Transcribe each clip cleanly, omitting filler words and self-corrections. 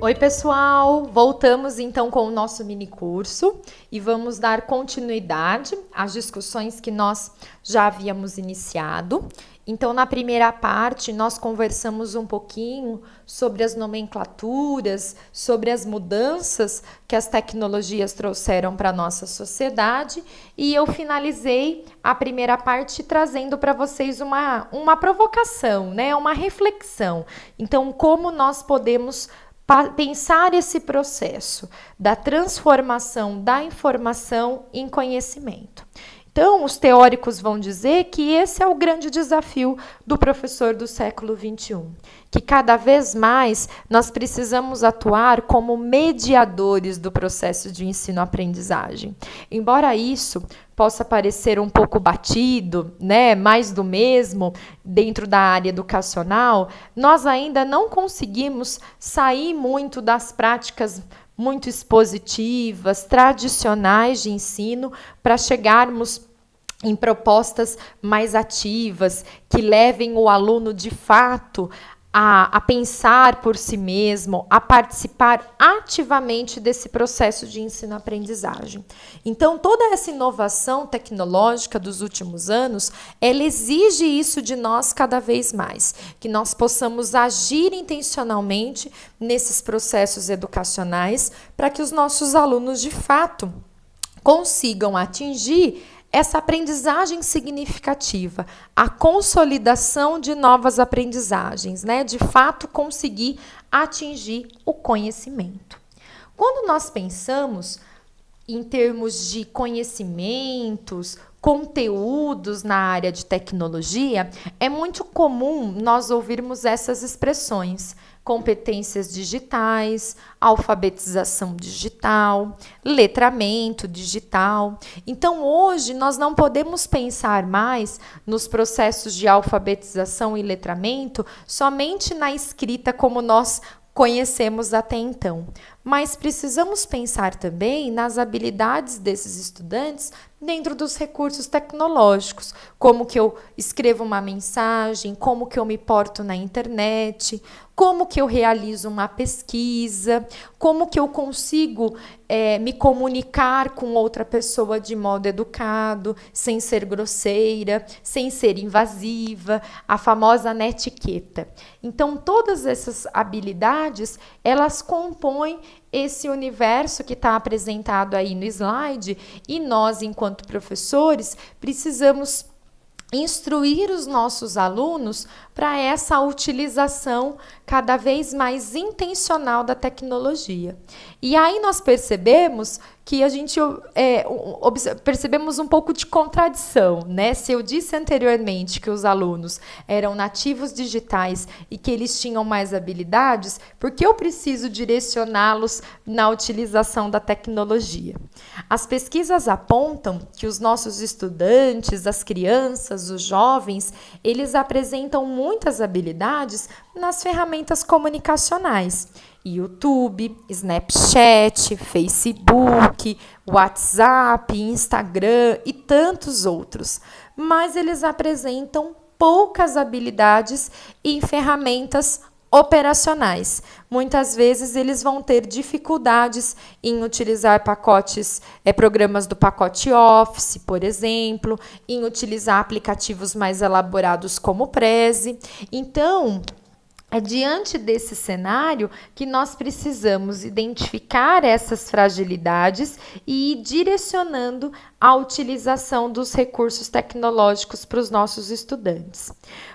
Oi, pessoal! Voltamos então com o nosso mini curso e vamos dar continuidade às discussões que nós já havíamos iniciado. Então, na primeira parte, nós conversamos um pouquinho sobre as nomenclaturas, sobre as mudanças que as tecnologias trouxeram para a nossa sociedade, e eu finalizei a primeira parte trazendo para vocês uma provocação, né? Uma reflexão. Então, como nós podemos pensar esse processo da transformação da informação em conhecimento. Então, os teóricos vão dizer que esse é o grande desafio do professor do século XXI, que cada vez mais nós precisamos atuar como mediadores do processo de ensino-aprendizagem. Embora isso possa parecer um pouco batido, né, mais do mesmo dentro da área educacional, nós ainda não conseguimos sair muito das práticas muito expositivas, tradicionais de ensino, para chegarmos em propostas mais ativas, que levem o aluno de fato a pensar por si mesmo, a participar ativamente desse processo de ensino-aprendizagem. Então, toda essa inovação tecnológica dos últimos anos, ela exige isso de nós cada vez mais, que nós possamos agir intencionalmente nesses processos educacionais para que os nossos alunos, de fato, consigam atingir essa aprendizagem significativa, a consolidação de novas aprendizagens, né? De fato, conseguir atingir o conhecimento. Quando nós pensamos em termos de conhecimentos, conteúdos na área de tecnologia, é muito comum nós ouvirmos essas expressões: competências digitais, alfabetização digital, letramento digital. Então, hoje, nós não podemos pensar mais nos processos de alfabetização e letramento somente na escrita como nós conhecemos até então, mas precisamos pensar também nas habilidades desses estudantes dentro dos recursos tecnológicos, como que eu escrevo uma mensagem, como que eu me porto na internet, como que eu realizo uma pesquisa, como que eu consigo me comunicar com outra pessoa de modo educado, sem ser grosseira, sem ser invasiva, a famosa netiqueta. Então, todas essas habilidades, elas compõem esse universo que está apresentado aí no slide, e nós, enquanto professores, precisamos instruir os nossos alunos para essa utilização cada vez mais intencional da tecnologia. E aí nós percebemos que a gente percebemos um pouco de contradição, né? Se eu disse anteriormente que os alunos eram nativos digitais e que eles tinham mais habilidades, por que eu preciso direcioná-los na utilização da tecnologia? As pesquisas apontam que os nossos estudantes, as crianças, os jovens, eles apresentam muitas habilidades nas ferramentas comunicacionais. YouTube, Snapchat, Facebook, WhatsApp, Instagram e tantos outros. Mas eles apresentam poucas habilidades em ferramentas operacionais. Muitas vezes eles vão ter dificuldades em utilizar programas do pacote Office, por exemplo, em utilizar aplicativos mais elaborados como o Prezi. Então, é diante desse cenário que nós precisamos identificar essas fragilidades e ir direcionando a utilização dos recursos tecnológicos para os nossos estudantes.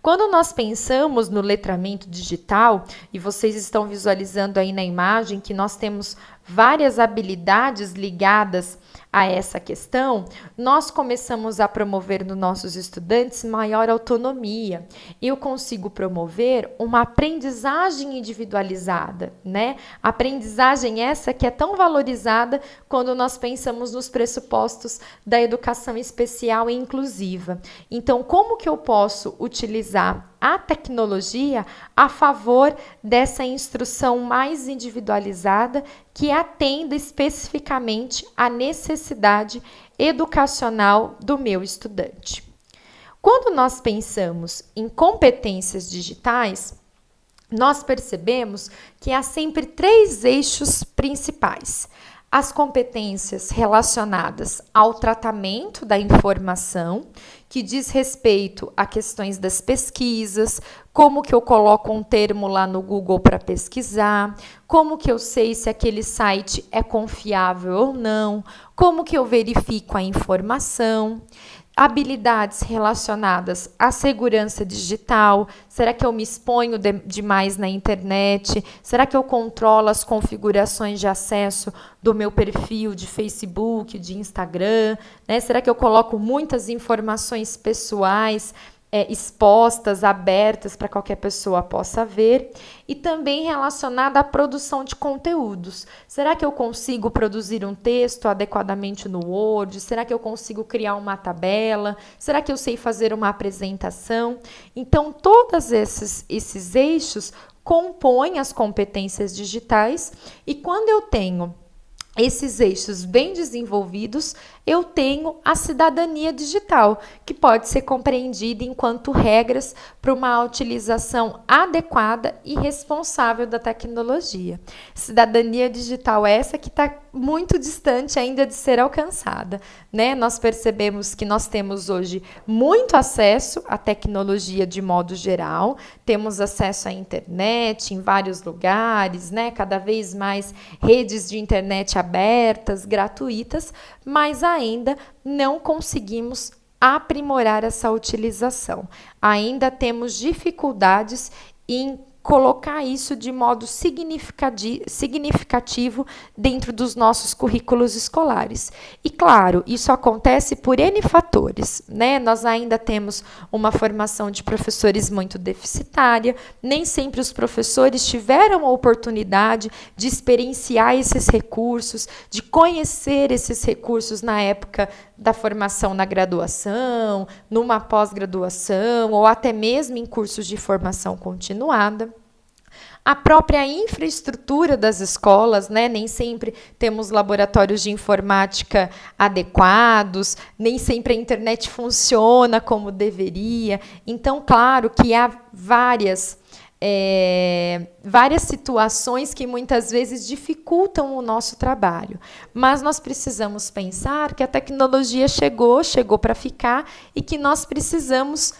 Quando nós pensamos no letramento digital, e vocês estão visualizando aí na imagem que nós temos várias habilidades ligadas a essa questão, nós começamos a promover nos nossos estudantes maior autonomia. Eu consigo promover uma aprendizagem individualizada, né? Aprendizagem essa que é tão valorizada quando nós pensamos nos pressupostos da educação especial e inclusiva. Então, como que eu posso utilizar a tecnologia a favor dessa instrução mais individualizada que atenda especificamente à necessidade educacional do meu estudante? Quando nós pensamos em competências digitais, nós percebemos que há sempre 3 eixos principais. As competências relacionadas ao tratamento da informação, que diz respeito a questões das pesquisas, como que eu coloco um termo lá no Google para pesquisar, como que eu sei se aquele site é confiável ou não, como que eu verifico a informação. Habilidades relacionadas à segurança digital. Será que eu me exponho demais na internet? Será que eu controlo as configurações de acesso do meu perfil de Facebook, de Instagram? Né? Será que eu coloco muitas informações pessoais expostas, abertas para qualquer pessoa possa ver? E também relacionada à produção de conteúdos. Será que eu consigo produzir um texto adequadamente no Word? Será que eu consigo criar uma tabela? Será que eu sei fazer uma apresentação? Então, todos esses eixos compõem as competências digitais, e quando eu tenho esses eixos bem desenvolvidos, eu tenho a cidadania digital, que pode ser compreendida enquanto regras para uma utilização adequada e responsável da tecnologia. Cidadania digital essa que está muito distante ainda de ser alcançada, né? Nós percebemos que nós temos hoje muito acesso à tecnologia de modo geral, temos acesso à internet em vários lugares, né? Cada vez mais redes de internet abertas, gratuitas, mas ainda não conseguimos aprimorar essa utilização. Ainda temos dificuldades em colocar isso de modo significativo dentro dos nossos currículos escolares. E, claro, isso acontece por N fatores, né? Nós ainda temos uma formação de professores muito deficitária, nem sempre os professores tiveram a oportunidade de experienciar esses recursos, de conhecer esses recursos na época da formação na graduação, numa pós-graduação ou até mesmo em cursos de formação continuada. A própria infraestrutura das escolas, né? Nem sempre temos laboratórios de informática adequados, nem sempre a internet funciona como deveria. Então, claro que há várias situações que muitas vezes dificultam o nosso trabalho. Mas nós precisamos pensar que a tecnologia chegou para ficar e que nós precisamos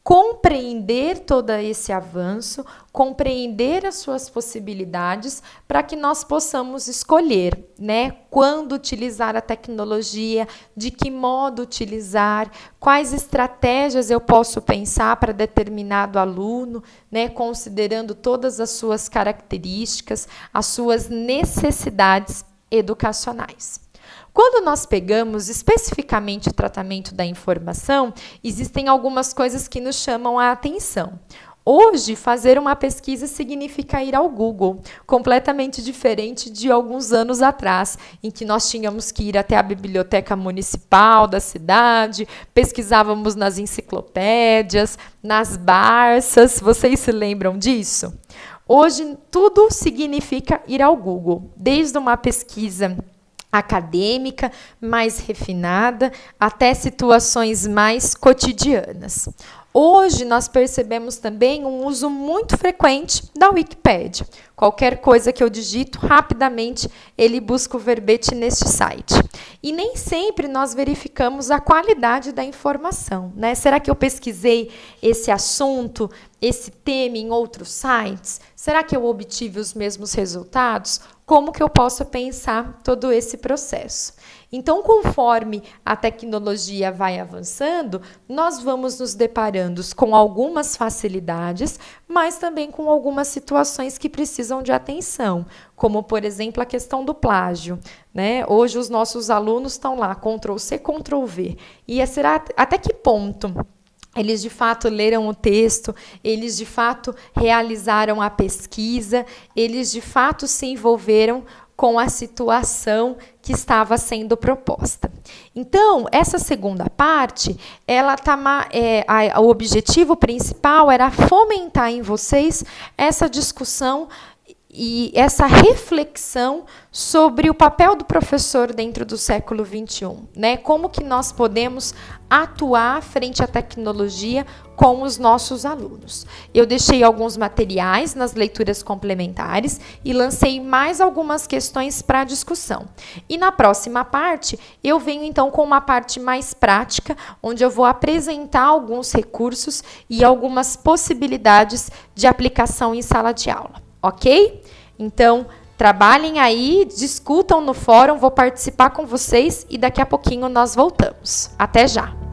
compreender todo esse avanço, compreender as suas possibilidades para que nós possamos escolher, né, quando utilizar a tecnologia, de que modo utilizar, quais estratégias eu posso pensar para determinado aluno, né, considerando todas as suas características, as suas necessidades educacionais. Quando nós pegamos especificamente o tratamento da informação, existem algumas coisas que nos chamam a atenção. Hoje, fazer uma pesquisa significa ir ao Google, completamente diferente de alguns anos atrás, em que nós tínhamos que ir até a biblioteca municipal da cidade, pesquisávamos nas enciclopédias, nas Barças. Vocês se lembram disso? Hoje, tudo significa ir ao Google, desde uma pesquisa acadêmica, mais refinada, até situações mais cotidianas. Hoje, nós percebemos também um uso muito frequente da Wikipédia. Qualquer coisa que eu digito, rapidamente ele busca o verbete neste site. E nem sempre nós verificamos a qualidade da informação, né? Será que eu pesquisei esse assunto, esse tema em outros sites? Será que eu obtive os mesmos resultados? Como que eu posso pensar todo esse processo? Então, conforme a tecnologia vai avançando, nós vamos nos deparando com algumas facilidades, mas também com algumas situações que precisam de atenção, como, por exemplo, a questão do plágio, né? Hoje, os nossos alunos estão lá, Ctrl+C, Ctrl+V. E será até que ponto eles, de fato, leram o texto, eles, de fato, realizaram a pesquisa, eles, de fato, se envolveram com a situação que estava sendo proposta. Então, essa segunda parte, o objetivo principal era fomentar em vocês essa discussão e essa reflexão sobre o papel do professor dentro do século XXI, né? Como que nós podemos atuar frente à tecnologia com os nossos alunos. Eu deixei alguns materiais nas leituras complementares e lancei mais algumas questões para discussão. E na próxima parte, eu venho então com uma parte mais prática, onde eu vou apresentar alguns recursos e algumas possibilidades de aplicação em sala de aula, ok? Então, trabalhem aí, discutam no fórum, vou participar com vocês e daqui a pouquinho nós voltamos. Até já!